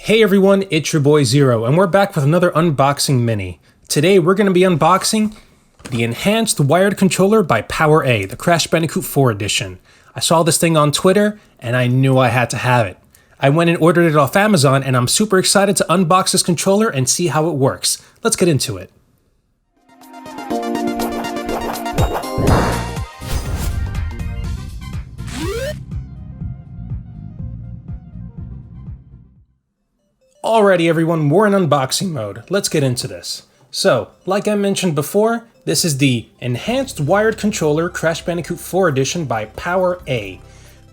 Hey everyone, it's your boy Zero, and we're back with another unboxing mini. Today we're going to be unboxing the Enhanced Wired Controller by PowerA, the Crash Bandicoot 4 edition. I saw this thing on Twitter, and I knew I had to have it. I went and ordered it off Amazon, and I'm super excited to unbox this controller and see how it works. Let's get into it. Alrighty everyone, we're in unboxing mode. Let's get into this. So, like I mentioned before, this is the Enhanced Wired Controller Crash Bandicoot 4 edition by PowerA.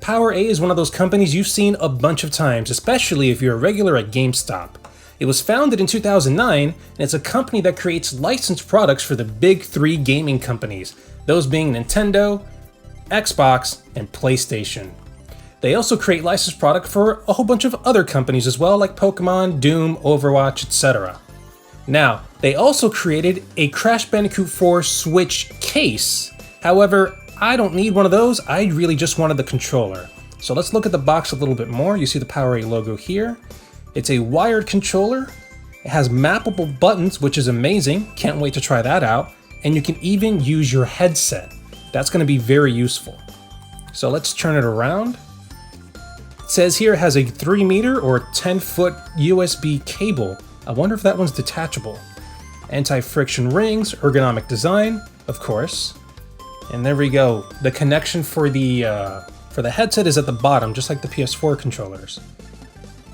PowerA is one of those companies you've seen a bunch of times, especially if you're a regular at GameStop. It was founded in 2009, and it's a company that creates licensed products for the big three gaming companies, those being Nintendo, Xbox, and PlayStation. They also create licensed product for a whole bunch of other companies as well, like Pokemon, Doom, Overwatch, etc. Now, they also created a Crash Bandicoot 4 Switch case. However, I don't need one of those, I really just wanted the controller. So let's look at the box a little bit more. You see the PowerA logo here. It's a wired controller. It has mappable buttons, which is amazing. Can't wait to try that out. And you can even use your headset. That's going to be very useful. So let's turn it around. It says here it has a 3 meter or 10-foot USB cable. I wonder if that one's detachable. Anti-friction rings, ergonomic design, of course. And there we go. The connection for the headset is at the bottom, just like the PS4 controllers.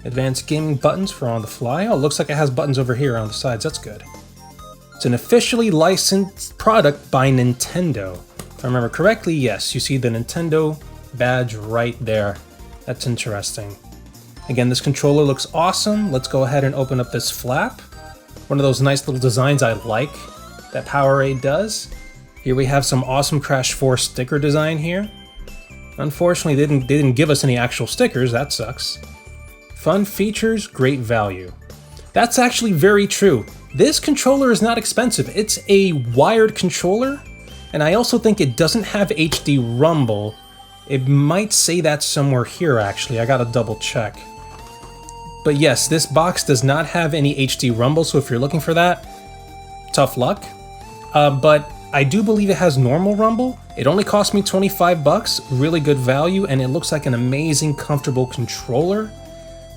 Advanced gaming buttons for on the fly. Oh, it looks like it has buttons over here on the sides. That's good. It's an officially licensed product by Nintendo. If I remember correctly, yes, you see the Nintendo badge right there. That's interesting. Again, this controller looks awesome. Let's go ahead and open up this flap. One of those nice little designs I like that PowerA does. Here we have some awesome Crash 4 sticker design here. Unfortunately, they didn't give us any actual stickers. That sucks. Fun features, great value. That's actually very true. This controller is not expensive. It's a wired controller, and I also think it doesn't have HD rumble. It might say that somewhere here, actually. I gotta double check. But yes, this box does not have any HD rumble, so if you're looking for that, tough luck. But I do believe it has normal rumble. It only cost me 25 bucks, really good value, and it looks like an amazing, comfortable controller.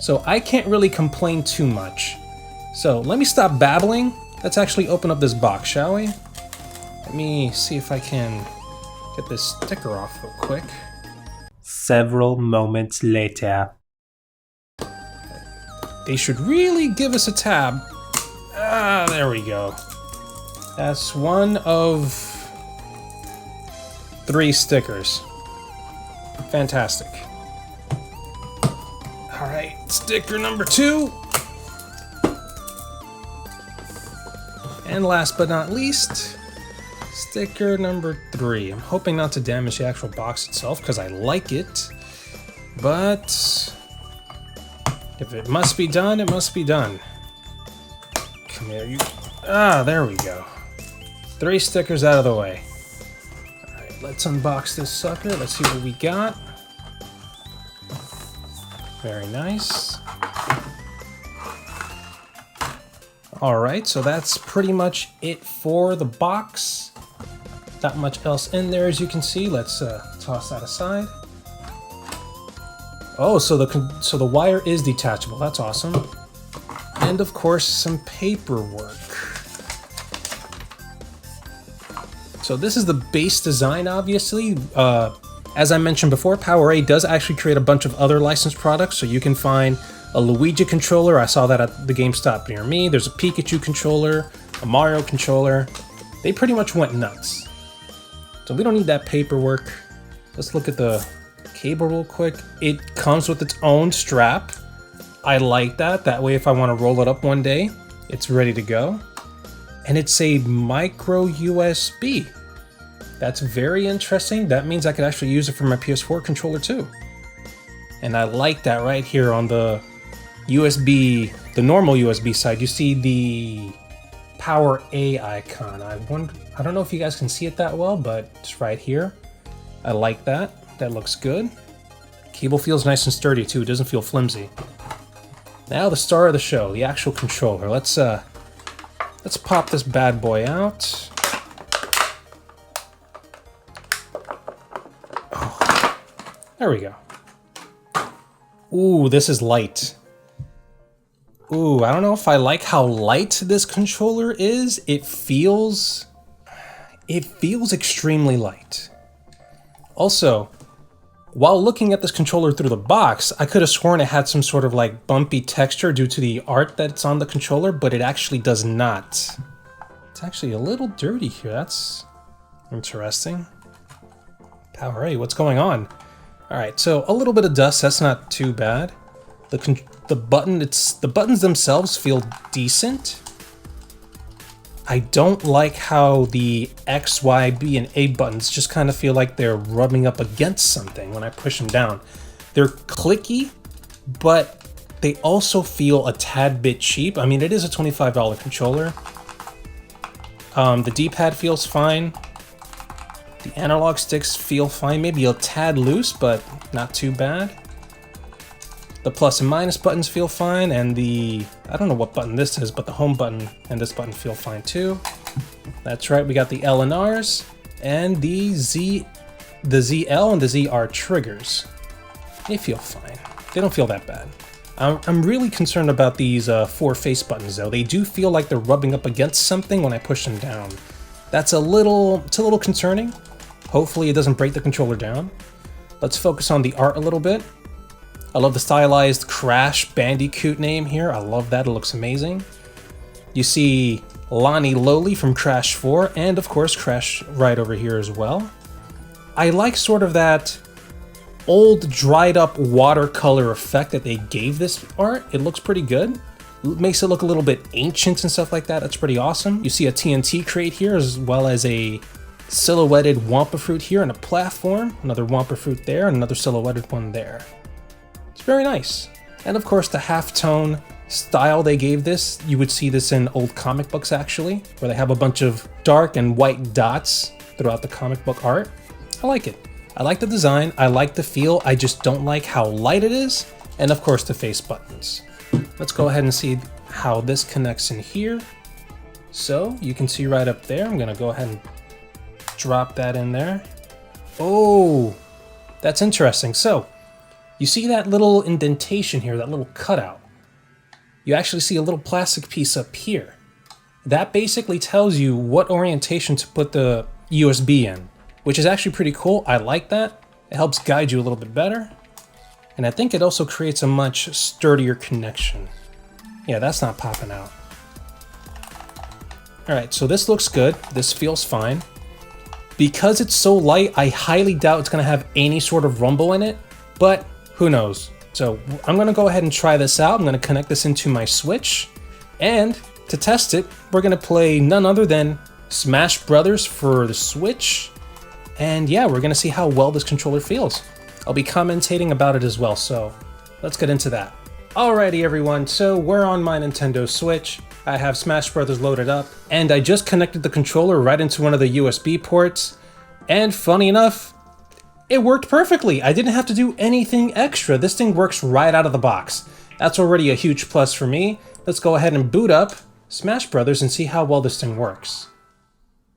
So I can't really complain too much. So let me stop babbling. Let's actually open up this box, shall we? Let me see if I can get this sticker off real quick. Several moments later. They should really give us a tab. Ah, there we go. That's one of 3 stickers. Fantastic. All right, sticker number 2. And last but not least, sticker number 3. I'm hoping not to damage the actual box itself because I like it, but if it must be done, it must be done. Come here, you. Ah, there we go. 3 stickers out of the way. All right, let's unbox this sucker. Let's see what we got. Very nice. All right, so that's pretty much it for the box. Not much else in there, as you can see. Let's toss that aside. Oh, so the wire is detachable. That's awesome. And of course, some paperwork. So this is the base design, obviously. As I mentioned before, PowerA does actually create a bunch of other licensed products, so you can find a Luigi controller. I saw that at the GameStop near me. There's a Pikachu controller, a Mario controller. They pretty much went nuts. So we don't need that paperwork. Let's look at the cable real quick. It comes with its own strap. I like that. That way if I want to roll it up one day, it's ready to go. And it's a micro USB. That's very interesting. That means I could actually use it for my PS4 controller too. And I like that right here on the USB, the normal USB side. You see the PowerA icon. I don't know if you guys can see it that well, but it's right here. I like that. That looks good. Cable feels nice and sturdy too. It doesn't feel flimsy. Now the star of the show, the actual controller. Let's pop this bad boy out. Oh, there we go. Ooh, this is light. Ooh, I don't know if I like how light this controller is. It feels extremely light. Also, while looking at this controller through the box, I could have sworn it had some sort of like bumpy texture due to the art that's on the controller, but it actually does not. It's actually a little dirty here. That's interesting. PowerA, what's going on? All right, so a little bit of dust. That's not too bad. The buttons themselves feel decent. I don't like how the X, Y, B, and A buttons just kind of feel like they're rubbing up against something when I push them down. They're clicky, but they also feel a tad bit cheap. I mean, it is a $25 controller. The D-pad feels fine. The analog sticks feel fine, maybe a tad loose, but not too bad. The plus and minus buttons feel fine, and I don't know what button this is, but the home button and this button feel fine too. That's right, we got the L and R's, and the ZL and the ZR triggers. They feel fine. They don't feel that bad. I'm really concerned about these 4 face buttons though. They do feel like they're rubbing up against something when I push them down. It's a little concerning. Hopefully it doesn't break the controller down. Let's focus on the art a little bit. I love the stylized Crash Bandicoot name here. I love that, it looks amazing. You see Lonnie Lowly from Crash 4, and of course Crash right over here as well. I like sort of that old dried up watercolor effect that they gave this art. It looks pretty good. It makes it look a little bit ancient and stuff like that. That's pretty awesome. You see a TNT crate here, as well as a silhouetted Wampa fruit here and a platform. Another Wampa fruit there, and another silhouetted one there. It's very nice. And of course the halftone style they gave this, you would see this in old comic books actually, where they have a bunch of dark and white dots throughout the comic book art. I like it. I like the design, I like the feel, I just don't like how light it is, and of course the face buttons. Let's go ahead and see how this connects in here. So you can see right up there, I'm gonna go ahead and drop that in there. Oh, that's interesting. So you see that little indentation here, that little cutout. You actually see a little plastic piece up here. That basically tells you what orientation to put the USB in, which is actually pretty cool. I like that. It helps guide you a little bit better. And I think it also creates a much sturdier connection. Yeah, that's not popping out. All right, so this looks good. This feels fine. Because it's so light, I highly doubt it's gonna have any sort of rumble in it, but who knows? So I'm gonna go ahead and try this out. I'm gonna connect this into my Switch, and to test it, we're gonna play none other than Smash Brothers for the Switch. And yeah, we're gonna see how well this controller feels. I'll be commentating about it as well, so let's get into that. Alrighty everyone, so we're on my Nintendo Switch. I have Smash Brothers loaded up, and I just connected the controller right into one of the USB ports, and funny enough, it worked perfectly. I didn't have to do anything extra. This thing works right out of the box. That's already a huge plus for me. Let's go ahead and boot up Smash Brothers and see how well this thing works.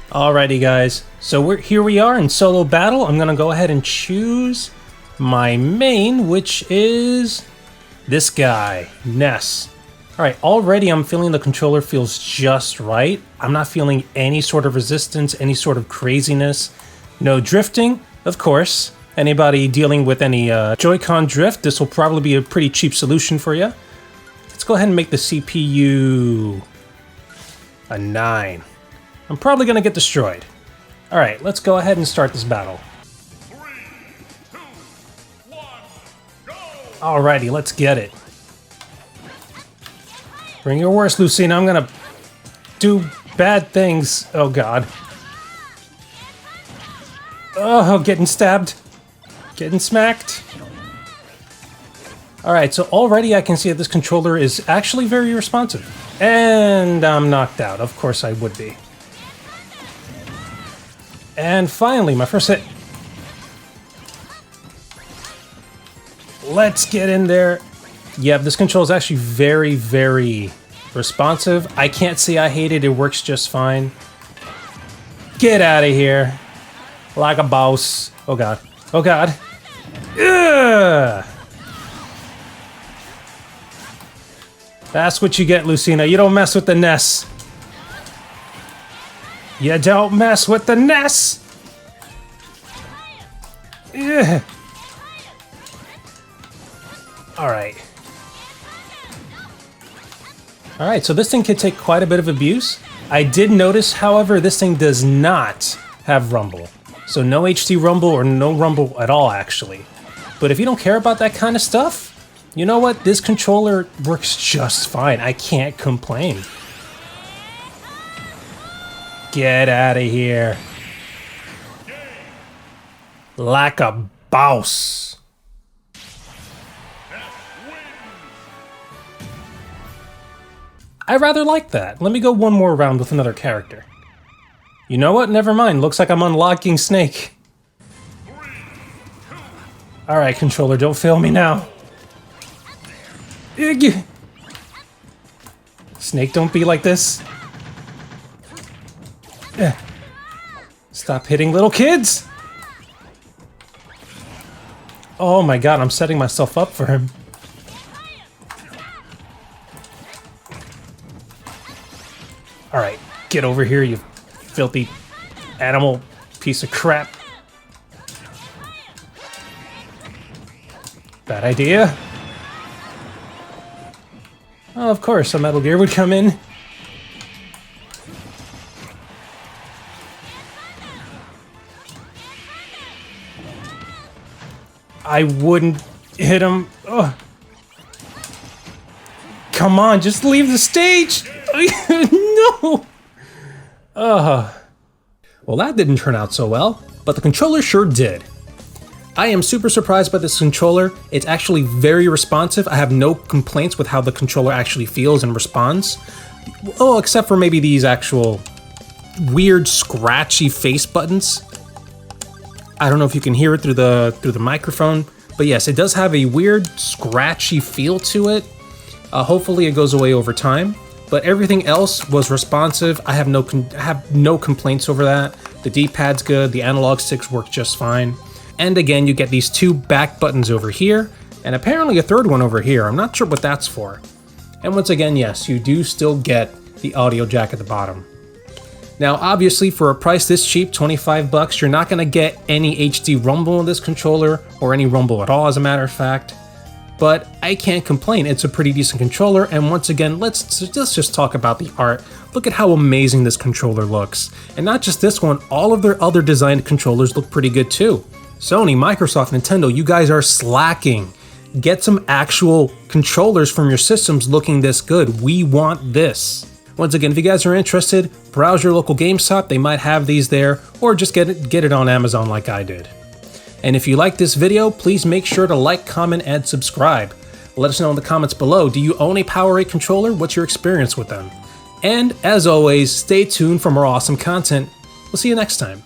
Alrighty guys, so here we are in solo battle. I'm gonna go ahead and choose my main, which is this guy, Ness. Alright, already I'm feeling the controller feels just right. I'm not feeling any sort of resistance, any sort of craziness. No drifting, of course. Anybody dealing with any Joy-Con drift, this will probably be a pretty cheap solution for you. Let's go ahead and make the CPU a 9. I'm probably gonna get destroyed. Alright, let's go ahead and start this battle. 3, 2, 1, go! Alrighty, let's get it. Bring your worst, Lucina. I'm gonna do bad things. Oh god. Oh, getting stabbed. Getting smacked. Alright, so already I can see that this controller is actually very responsive. And I'm knocked out. Of course I would be. And finally, my first hit. Let's get in there. Yeah, this control is actually very, very responsive. I can't say I hate it. It works just fine. Get out of here. Like a boss. Oh god. Oh god. Ugh. That's what you get, Lucina. You don't mess with the Ness. You don't mess with the Ness. Ugh. Alright. Alright, so this thing can take quite a bit of abuse. I did notice, however, this thing does not have rumble. So no HD rumble or no rumble at all, actually. But if you don't care about that kind of stuff, you know what? This controller works just fine. I can't complain. Get out of here. Like a boss. I rather like that. Let me go one more round with another character. You know what? Never mind. Looks like I'm unlocking Snake. Alright, controller, don't fail me now. Snake, don't be like this. Stop hitting little kids! Oh my god, I'm setting myself up for him. Alright, get over here, you filthy animal piece of crap. Bad idea. Oh, of course, a Metal Gear would come in. I wouldn't hit him. Ugh. Come on, just leave the stage! No! Well, that didn't turn out so well, but the controller sure did. I am super surprised by this controller. It's actually very responsive. I have no complaints with how the controller actually feels and responds. Oh, except for maybe these actual weird scratchy face buttons. I don't know if you can hear it through the microphone, but yes, it does have a weird scratchy feel to it. Hopefully it goes away over time, but everything else was responsive. I have no complaints over that. The D-pad's good, the analog sticks work just fine. And again, you get these two back buttons over here, and apparently a third one over here. I'm not sure what that's for. And once again, yes, you do still get the audio jack at the bottom. Now, obviously, for a price this cheap, 25 bucks, you're not gonna get any HD rumble in this controller, or any rumble at all, as a matter of fact. But I can't complain, it's a pretty decent controller, and once again, let's just talk about the art. Look at how amazing this controller looks. And not just this one, all of their other designed controllers look pretty good too. Sony, Microsoft, Nintendo, you guys are slacking. Get some actual controllers from your systems looking this good. We want this. Once again, if you guys are interested, browse your local GameStop, they might have these there, or just get it on Amazon like I did. And if you like this video, please make sure to like, comment, and subscribe. Let us know in the comments below, do you own a PowerA controller? What's your experience with them? And as always, stay tuned for more awesome content. We'll see you next time.